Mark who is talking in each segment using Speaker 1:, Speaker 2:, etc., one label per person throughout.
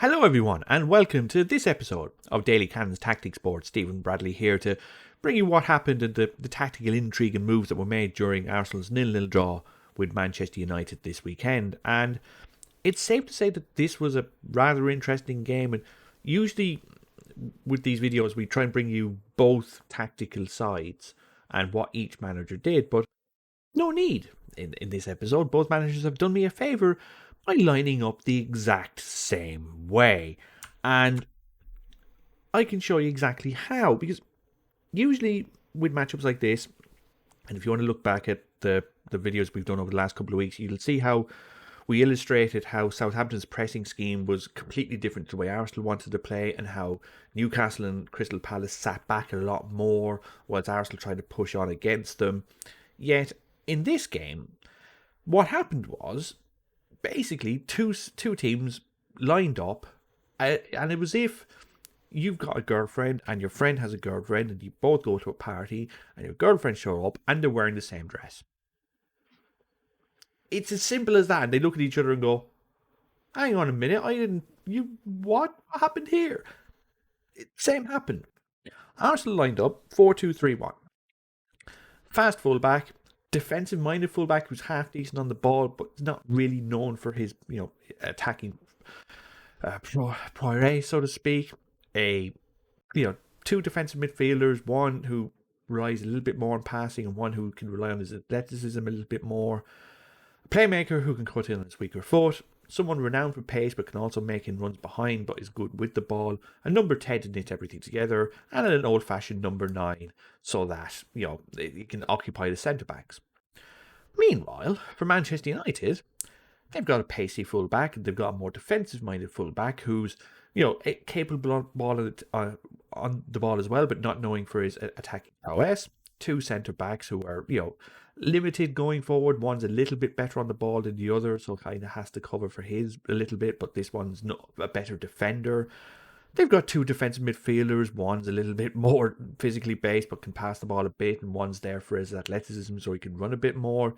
Speaker 1: Hello, everyone, and welcome to this episode of Daily Cannon's Tactics Board. Stephen Bradley here to bring you what happened and the tactical intrigue and moves that were made during Arsenal's 0-0 draw with Manchester United this weekend. And it's safe to say that this was a rather interesting game. And usually with these videos, we try and bring you both tactical sides and what each manager did, but no need in this episode. Both managers have done me a favour by lining up the exact same way. And I can show you exactly how, because usually with matchups like this, and if you want to look back at the videos we've done over the last couple of weeks, you'll see how we illustrated how Southampton's pressing scheme was completely different to the way Arsenal wanted to play, and how Newcastle and Crystal Palace sat back a lot more whilst Arsenal tried to push on against them. Yet in this game, what happened was basically two teams lined up, and it was if you've got a girlfriend and your friend has a girlfriend and you both go to a party and your girlfriend show up and they're wearing the same dress. It's as simple as that. And they look at each other and go, hang on a minute, what happened here? Same happened. Arsenal lined up 4-2-3-1. Fast fullback, defensive-minded fullback who's half decent on the ball, but not really known for his, attacking prowess, so to speak. Two defensive midfielders, one who relies a little bit more on passing and one who can rely on his athleticism a little bit more. A playmaker who can cut in on his weaker foot. Someone renowned for pace but can also make in runs behind but is good with the ball. A number 10 to knit everything together. And an old-fashioned number 9 so that, you can occupy the centre-backs. Meanwhile, for Manchester United, they've got a pacey full-back and they've got a more defensive-minded full-back who's, capable on the ball as well, but not knowing for his attacking prowess. Two centre-backs who are, limited going forward. One's a little bit better on the ball than the other, so kind of has to cover for his a little bit, but this one's not a better defender. They've got two defensive midfielders. One's a little bit more physically based but can pass the ball a bit, and one's there for his athleticism so he can run a bit more.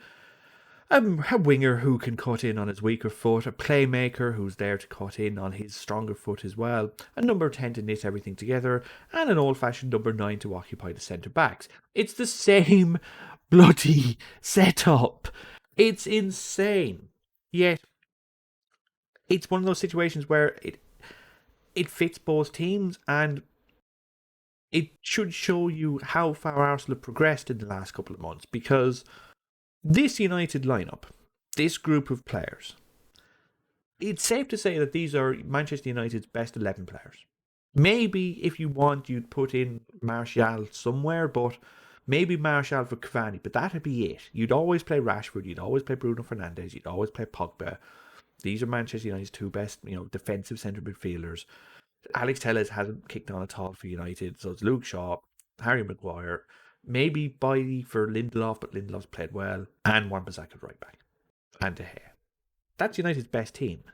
Speaker 1: A winger who can cut in on his weaker foot, a playmaker who's there to cut in on his stronger foot as well, a number 10 to knit everything together, and an old-fashioned number 9 to occupy the centre-backs. It's the same bloody setup. It's insane. Yet, it's one of those situations where it fits both teams, and it should show you how far Arsenal have progressed in the last couple of months, because this United lineup, this group of players, it's safe to say that these are Manchester United's best 11 players. Maybe, if you want, you'd put in Martial somewhere, but maybe Martial for Cavani, but that'd be it. You'd always play Rashford, you'd always play Bruno Fernandes, you'd always play Pogba. These are Manchester United's two best, defensive centre midfielders. Alex Telles hasn't kicked on at all for United, so it's Luke Shaw, Harry Maguire, maybe Bailly for Lindelof, but Lindelof's played well, and Wan-Bissaka right back, and De Gea. That's United's best team.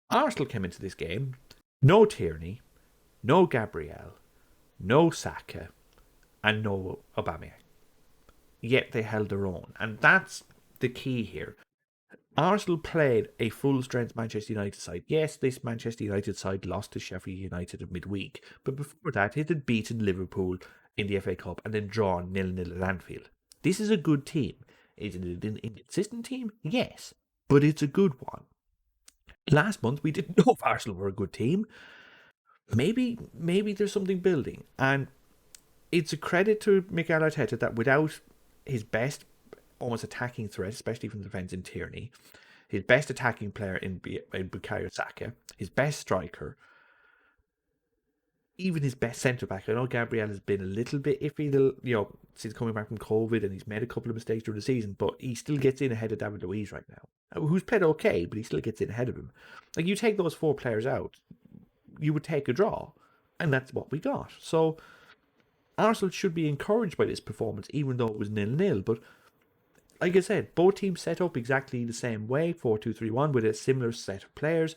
Speaker 1: Arsenal came into this game, no Tierney, no Gabriel, no Saka, and no Aubameyang. Yet they held their own, and that's the key here. Arsenal played a full-strength Manchester United side. Yes, this Manchester United side lost to Sheffield United at midweek, but before that, it had beaten Liverpool in the FA Cup and then drawn 0-0 at Anfield. This is a good team. Is it an inconsistent team? Yes, but it's a good one. Last month, we didn't know if Arsenal were a good team. Maybe there's something building, and it's a credit to Mikel Arteta that without his best almost attacking threat, especially from the defence in Tierney, his best attacking player in Bukayo Saka, his best striker, even his best centre-back. I know Gabriel has been a little bit iffy, since coming back from COVID, and he's made a couple of mistakes during the season, but he still gets in ahead of David Luiz right now, who's played okay, but he still gets in ahead of him. Like, you take those four players out, you would take a draw, and that's what we got. So Arsenal should be encouraged by this performance, even though it was 0-0, but like I said, both teams set up exactly the same way, 4-2-3-1, with a similar set of players,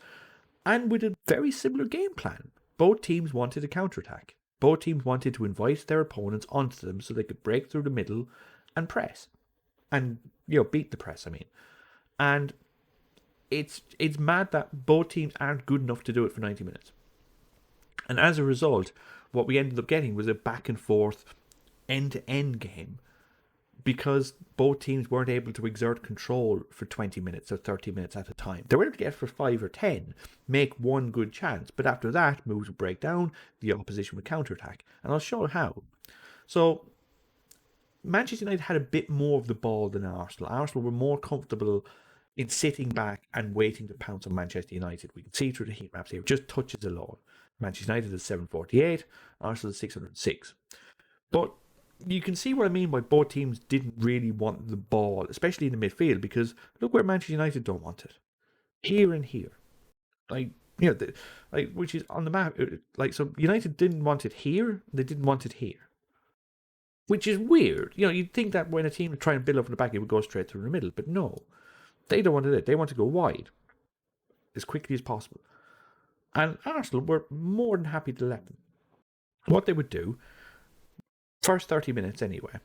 Speaker 1: and with a very similar game plan. Both teams wanted a counterattack. Both teams wanted to invite their opponents onto them so they could break through the middle and press. And, beat the press, I mean. And it's mad that both teams aren't good enough to do it for 90 minutes. And as a result, what we ended up getting was a back and forth, end-to-end game, because both teams weren't able to exert control for 20 minutes or 30 minutes at a time. They were able to get for 5 or 10, make one good chance, but after that, moves would break down, the opposition would counterattack. And I'll show how. So, Manchester United had a bit more of the ball than Arsenal. Arsenal were more comfortable in sitting back and waiting to pounce on Manchester United. We can see through the heat maps here, just touches alone. Manchester United is 748, Arsenal is 606. But you can see what I mean by both teams didn't really want the ball, especially in the midfield, because look where Manchester United don't want it. Here and here. Which is on the map. So United didn't want it here, they didn't want it here. Which is weird. You'd think that when a team would try and build up from the back, it would go straight through the middle. But no. They don't want to do it. They want to go wide as quickly as possible. And Arsenal were more than happy to let them. What they would do, first 30 minutes anyway,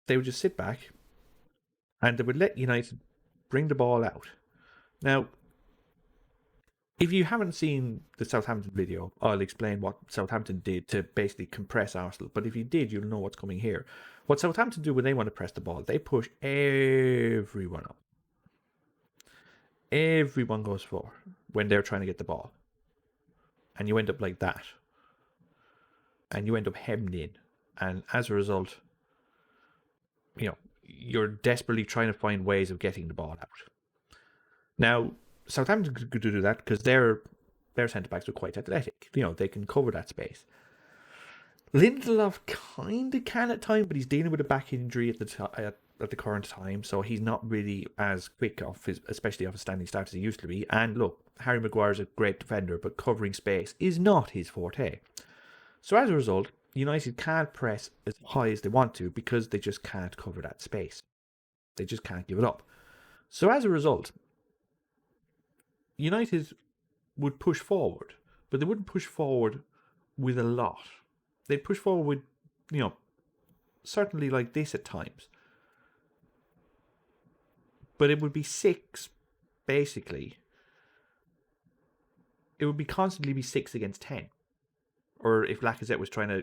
Speaker 1: they would just sit back and they would let United bring the ball out. Now, if you haven't seen the Southampton video, I'll explain what Southampton did to basically compress Arsenal. But if you did, you'll know what's coming here. What Southampton do when they want to press the ball, they push everyone up. Everyone goes for when they're trying to get the ball. And you end up like that. And you end up hemmed in. And as a result, you're desperately trying to find ways of getting the ball out. Now, Southampton could do that because their centre-backs were quite athletic. They can cover that space. Lindelof kind of can at times, but he's dealing with a back injury at the current time, so he's not really as quick especially off a standing start as he used to be. And look, Harry Maguire's a great defender, but covering space is not his forte. So as a result, United can't press as high as they want to because they just can't cover that space. They just can't give it up. So as a result, United would push forward, but they wouldn't push forward with a lot. They'd push forward with, certainly like this at times. But it would be 6, basically. It would constantly be 6 against 10. Or if Lacazette was trying to,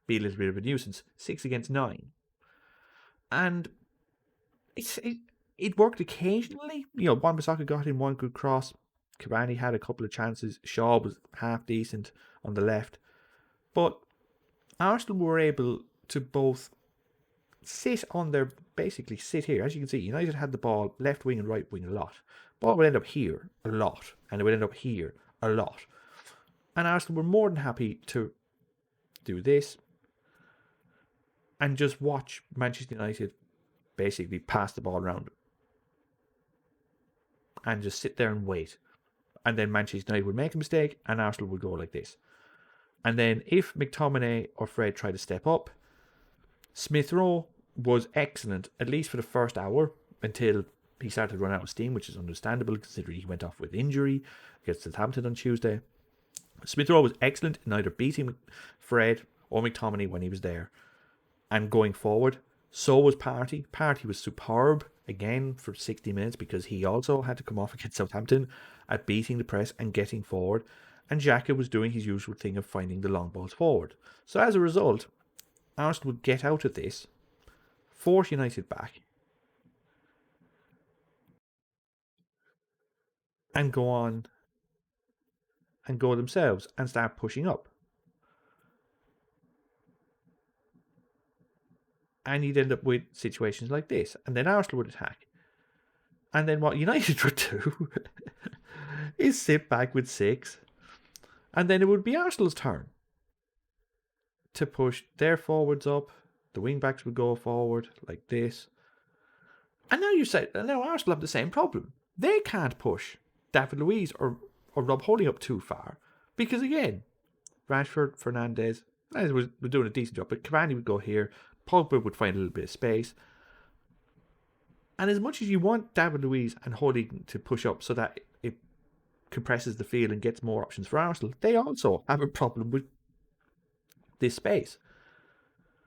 Speaker 1: be a little bit of a nuisance, 6 against 9. And it worked occasionally. Wan-Bissaka got in one good cross. Cavani had a couple of chances. Shaw was half decent on the left. But Arsenal were able to both sit here. As you can see, United had the ball left wing and right wing a lot. Ball would end up here a lot. And it would end up here a lot. And Arsenal were more than happy to do this and just watch Manchester United basically pass the ball around and just sit there and wait. And then Manchester United would make a mistake and Arsenal would go like this. And then if McTominay or Fred tried to step up, Smith Rowe was excellent, at least for the first hour, until he started to run out of steam, which is understandable considering he went off with injury against Southampton on Tuesday. Smith Rowe was excellent in either beating Fred or McTominay when he was there. And going forward, so was Partey. Partey was superb again for 60 minutes because he also had to come off against Southampton at beating the press and getting forward. And Xhaka was doing his usual thing of finding the long balls forward. So as a result, Arsenal would get out of this, force United back, and go on and go themselves and start pushing up. And you'd end up with situations like this. And then Arsenal would attack. And then what United would do is sit back with 6. And then it would be Arsenal's turn to push their forwards up. The wing backs would go forward like this. And now Arsenal have the same problem. They can't push David Luiz or Rob Holding up too far. Because again, Rashford, Fernandes was doing a decent job. But Cavani would go here. Pogba would find a little bit of space. And as much as you want David Luiz and Holding to push up so that it compresses the field and gets more options for Arsenal, they also have a problem with this space.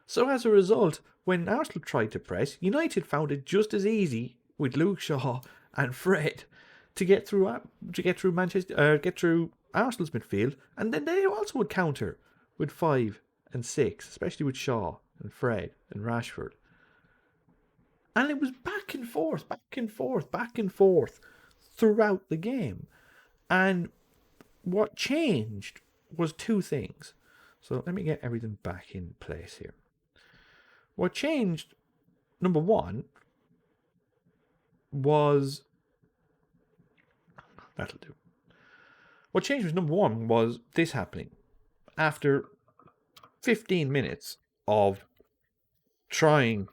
Speaker 1: So as a result, when Arsenal tried to press, United found it just as easy with Luke Shaw and Fred to get through Manchester, get through Arsenal's midfield, and then they also would counter with 5 and 6, especially with Shaw and Fred and Rashford. And it was back and forth, back and forth, back and forth throughout the game. And what changed was 2 things. So let me get everything back in place here. What changed, number 1, was... That'll do. What changed was, number 1, was this happening. After 15 minutes of trying,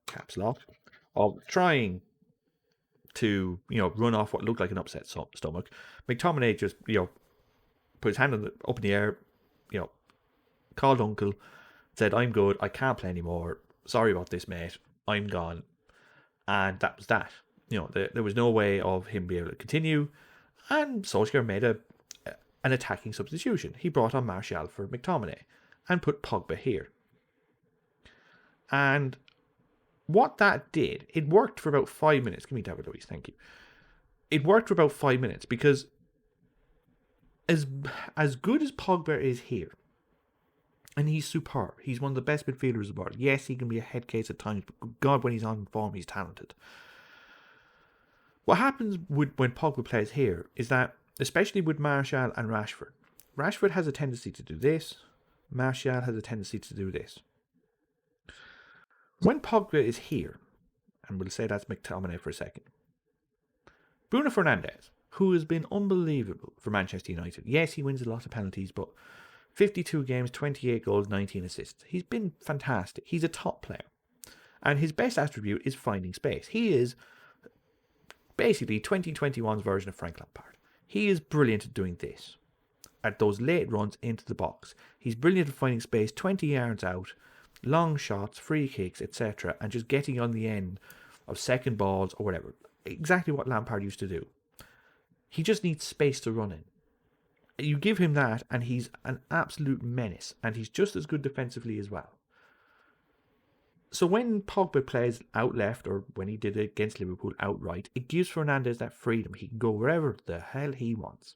Speaker 1: caps lock, of trying to, run off what looked like an upset stomach, McTominay just, put his hand up in the air, called uncle, said, "I'm good, I can't play anymore, sorry about this, mate, I'm gone." And that was that. There was no way of him being able to continue, and Solskjaer made an attacking substitution. He brought on Martial for McTominay and put Pogba here. And what that did, it worked for about 5 minutes. Give me David Luiz, thank you. It worked for about 5 minutes because as good as Pogba is here, and he's superb, he's one of the best midfielders of the world. Yes, he can be a head case at times, but God, when he's on form, he's talented. What happens when Pogba plays here is that, especially with Martial and Rashford has a tendency to do this, Martial has a tendency to do this. When Pogba is here, and we'll say that's McTominay for a second, Bruno Fernandes, who has been unbelievable for Manchester United. Yes, he wins a lot of penalties, but 52 games, 28 goals, 19 assists. He's been fantastic. He's a top player. And his best attribute is finding space. He is basically 2021's version of Frank Lampard. He is brilliant at doing this, at those late runs into the box. He's brilliant at finding space 20 yards out, long shots, free kicks, etc., and just getting on the end of second balls or whatever. Exactly what Lampard used to do. He just needs space to run in. You give him that, and he's an absolute menace, and he's just as good defensively as well. So when Pogba plays out left, or when he did it against Liverpool out right, it gives Fernandes that freedom. He can go wherever the hell he wants.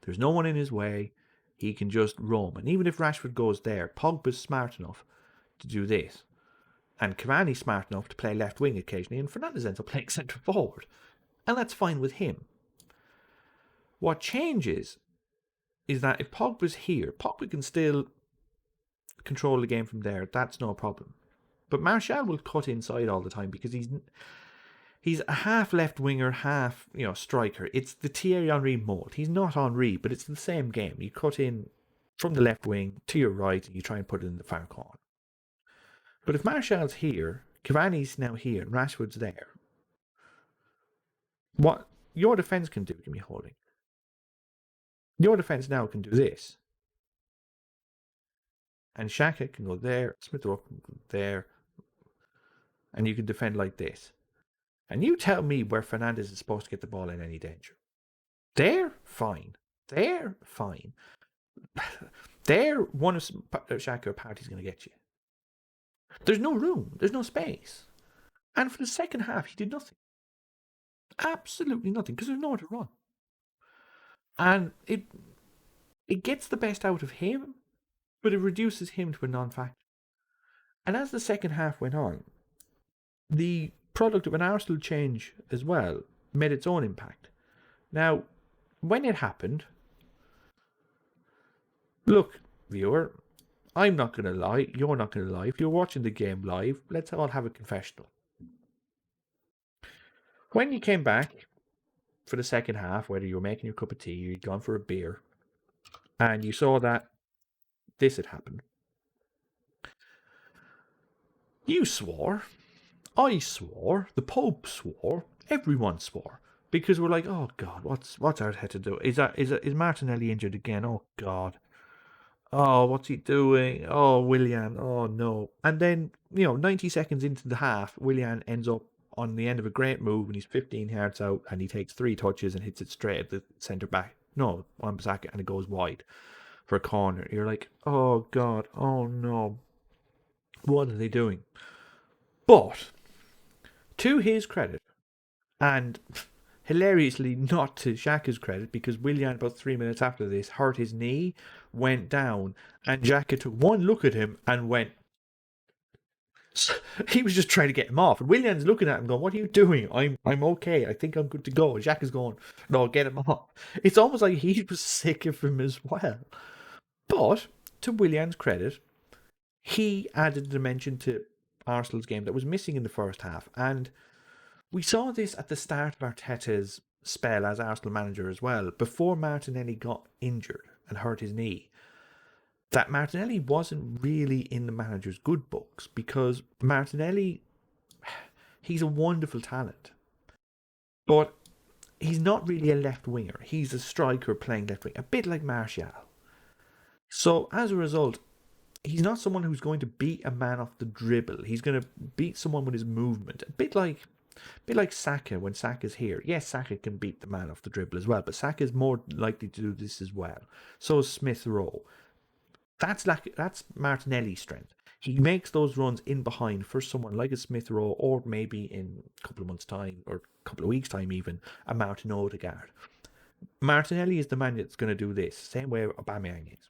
Speaker 1: There's no one in his way. He can just roam. And even if Rashford goes there, Pogba's smart enough to do this. And Cavani's smart enough to play left wing occasionally, and Fernandes ends up playing centre forward. And that's fine with him. What changes is that if Pogba's here, Pogba can still control the game from there. That's no problem. But Martial will cut inside all the time because he's a half left winger, half striker. It's the Thierry Henry mold. He's not Henry, but it's the same game. You cut in from the left wing to your right, and you try and put it in the far corner. But if Martial's here, Cavani's now here, and Rashford's there, what your defence can do, give me holding. Your defence now can do this. And Xhaka can go there, Smith Rowe can go there, and you can defend like this. And you tell me where Fernandes is supposed to get the ball in any danger. They're fine. They're fine. They're one of Xhaka or Partey's going to get you. There's no room. There's no space. And for the second half, he did nothing. Absolutely nothing, because there's nowhere to run. And it gets the best out of him, but it reduces him to a non-factor. And as the second half went on, the product of an Arsenal change as well made its own impact. Now, when it happened, look, viewer, I'm not going to lie, you're not going to lie. If you're watching the game live, let's all have a confessional. When you came back for the second half, whether you were making your cup of tea, you'd gone for a beer, and you saw that this had happened, you swore, I swore, the Pope swore, everyone swore, because we're like, oh God, what's Arteta to do? Is Martinelli injured again? Oh God. Oh, what's he doing? Oh, Willian. Oh no. And then, 90 seconds into the half, Willian ends up on the end of a great move, and he's 15 yards out, and he takes 3 touches and hits it straight at the centre back. No, Wan-Bissaka, and it goes wide for a corner. You're like, oh God, oh no. What are they doing? But, to his credit, and hilariously not to Xhaka's credit, because Willian, about 3 minutes after this, hurt his knee, went down, and Xhaka took one look at him and went. He was just trying to get him off, and Willian's looking at him going, "What are you doing? I'm okay. I think I'm good to go." And Xhaka's going, "No, get him off." It's almost like he was sick of him as well. But to Willian's credit, he added a dimension to Arsenal's game that was missing in the first half, and we saw this at the start of Arteta's spell as Arsenal manager as well, before Martinelli got injured and hurt his knee. That Martinelli wasn't really in the manager's good books, because Martinelli, he's a wonderful talent, but he's not really a left winger. He's a striker playing left wing, a bit like Martial. So as a result, he's not someone who's going to beat a man off the dribble. He's going to beat someone with his movement, a bit like Saka when Saka's here. Yes, Saka can beat the man off the dribble as well, but Saka's more likely to do this as well. So is Smith Rowe. That's Martinelli's strength. He makes those runs in behind for someone like a Smith Rowe, or maybe in a couple of months' time, or a couple of weeks' time even, a Martin Odegaard. Martinelli is the man that's going to do this, same way Aubameyang is.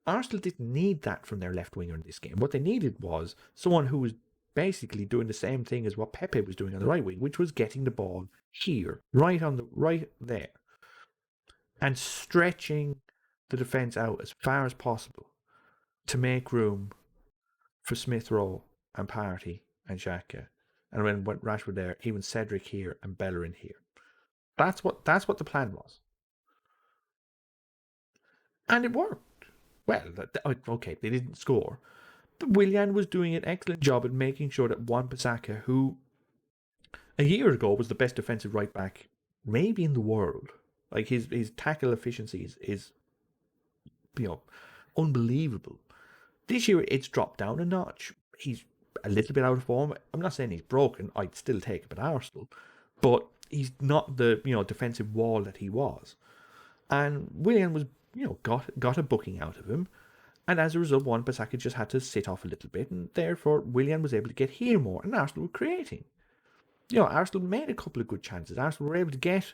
Speaker 1: Arsenal didn't need that from their left winger in this game. What they needed was someone who was basically doing the same thing as what Pepe was doing on the right wing, which was getting the ball here, right there, and stretching the defence out as far as possible to make room for Smith Rowe and Partey and Xhaka, and when Rashford there, even Cedric here and Bellerin here. That's what the plan was, and it worked. Well, okay, they didn't score, but Willian was doing an excellent job at making sure that Wan-Bissaka, who a year ago was the best defensive right back maybe in the world, like his tackle efficiency is unbelievable. This year it's dropped down a notch. He's a little bit out of form. I'm not saying he's broken. I'd still take him at Arsenal, but he's not the defensive wall that he was. And Willian was got a booking out of him, and as a result, Wan-Bissaka just had to sit off a little bit, and therefore Willian was able to get here more, and Arsenal were creating. Arsenal made a couple of good chances. Arsenal were able to get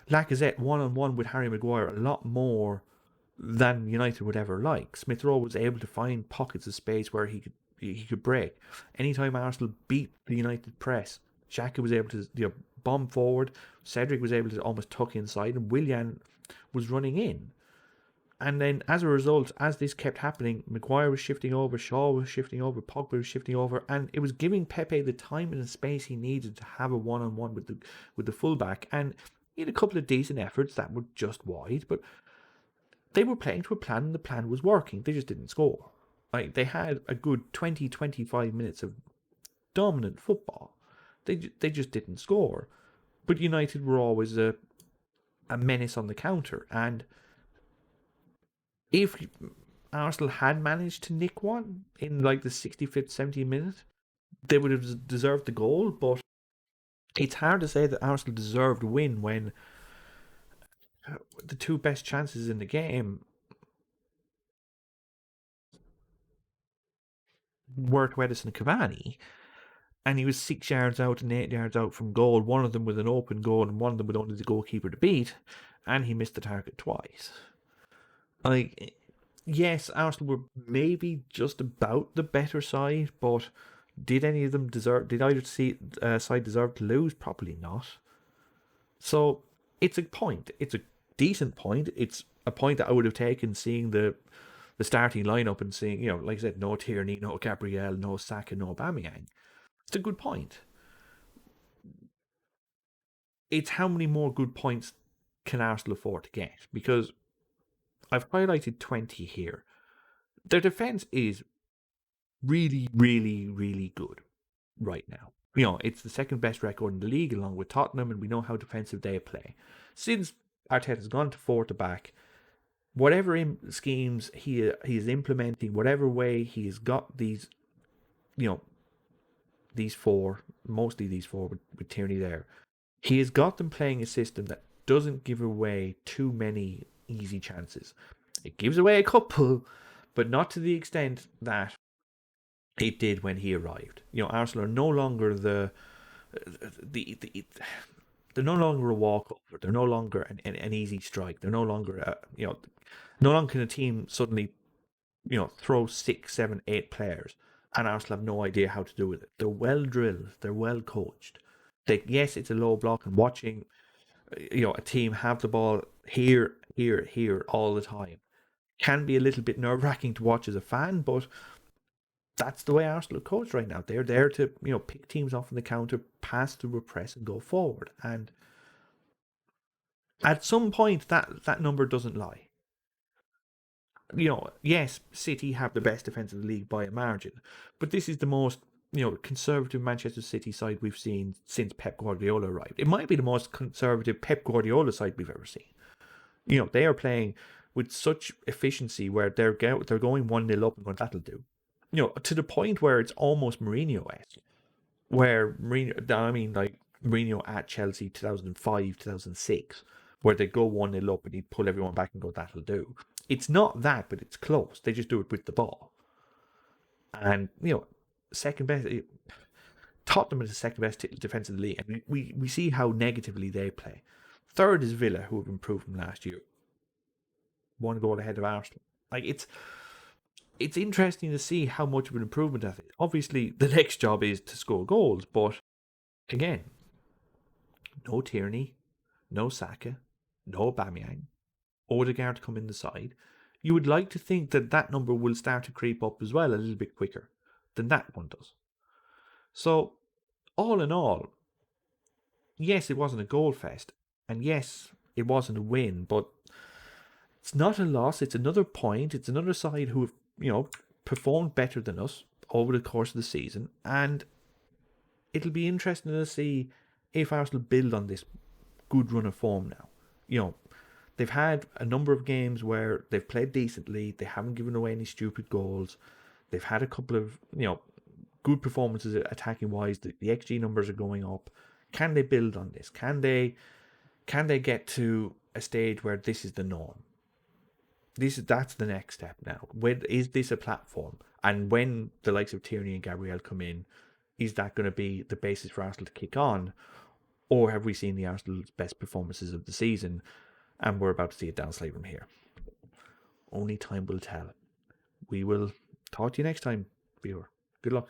Speaker 1: Lacazette one-on-one with Harry Maguire a lot more than United would ever like. Smith Rowe was able to find pockets of space where he could break. Anytime Arsenal beat the United press, Xhaka was able to bomb forward. Cedric was able to almost tuck inside, and Willian was running in. And then, as a result, as this kept happening, Maguire was shifting over, Shaw was shifting over, Pogba was shifting over, and it was giving Pepe the time and the space he needed to have a one-on-one with the fullback. And he had a couple of decent efforts that were just wide, but they were playing to a plan, and the plan was working. They just didn't score. Like, they had a good 20-25 minutes of dominant football. They just didn't score. But United were always a menace on the counter, and if Arsenal had managed to nick one in like the 65th, 70th minute, they would have deserved the goal. But it's hard to say that Arsenal deserved a win when the two best chances in the game were to Edison Cavani, and he was 6 yards out and 8 yards out from goal, one of them with an open goal and one of them with only the goalkeeper to beat, and he missed the target twice. Like, yes, Arsenal were maybe just about the better side, but did any of them deserve? Did either side deserve to lose? Probably not. So it's a point. It's a decent point. It's a point that I would have taken seeing the starting lineup and seeing, like I said, no Tierney, no Gabriel, no Saka, no Aubameyang. It's a good point. It's how many more good points can Arsenal afford to get? Because I've highlighted 20 here. Their defence is really, really, really good right now. It's the second best record in the league along with Tottenham, and we know how defensive they play. Since Arteta's gone to 4 to back, whatever schemes he is implementing, whatever way he has got these, these four, mostly these four with Tierney there, he has got them playing a system that doesn't give away too many easy chances. It gives away a couple, but not to the extent that it did when he arrived. Arsenal are no longer the they're no longer a walkover. They're no longer an easy strike. They're no longer no longer can a team suddenly throw 6, 7, 8 players and Arsenal have no idea how to do with it. They're well drilled. They're well coached. Yes, it's a low block, and watching a team have the ball here, here, here all the time can be a little bit nerve wracking to watch as a fan, but that's the way Arsenal are coached right now. They're there to pick teams off in the counter, pass through a press, and go forward. And at some point, that number doesn't lie. Yes, City have the best defense of the league by a margin, but this is the most conservative Manchester City side we've seen since Pep Guardiola arrived. It might be the most conservative Pep Guardiola side we've ever seen. They are playing with such efficiency where they're going 1-0 up and going, that'll do. To the point where it's almost Mourinho-esque. Where Mourinho at Chelsea 2005, 2006, where they go 1-0 up and he'd pull everyone back and go, that'll do. It's not that, but it's close. They just do it with the ball. And, second best, Tottenham is the second best defence of the league. And we see how negatively they play. Third is Villa, who have improved from last year. 1 goal ahead of Arsenal. It's interesting to see how much of an improvement that is. Obviously, the next job is to score goals, but again, no Tierney, no Saka, no Aubameyang, Odegaard to come in the side. You would like to think that number will start to creep up as well a little bit quicker than that one does. So, all in all, yes, it wasn't a goal fest, and yes, it wasn't a win, but it's not a loss. It's another point. It's another side who have performed better than us over the course of the season, and it'll be interesting to see if Arsenal build on this good run of form now. They've had a number of games where they've played decently. They haven't given away any stupid goals. They've had a couple of good performances attacking wise. The XG numbers are going up. Can they build on this? Can they get to a stage where this is the norm? That's the next step now. Is this a platform? And when the likes of Tierney and Gabriel come in, is that going to be the basis for Arsenal to kick on? Or have we seen the Arsenal's best performances of the season and we're about to see a downslide from here? Only time will tell. We will talk to you next time, viewer. Good luck.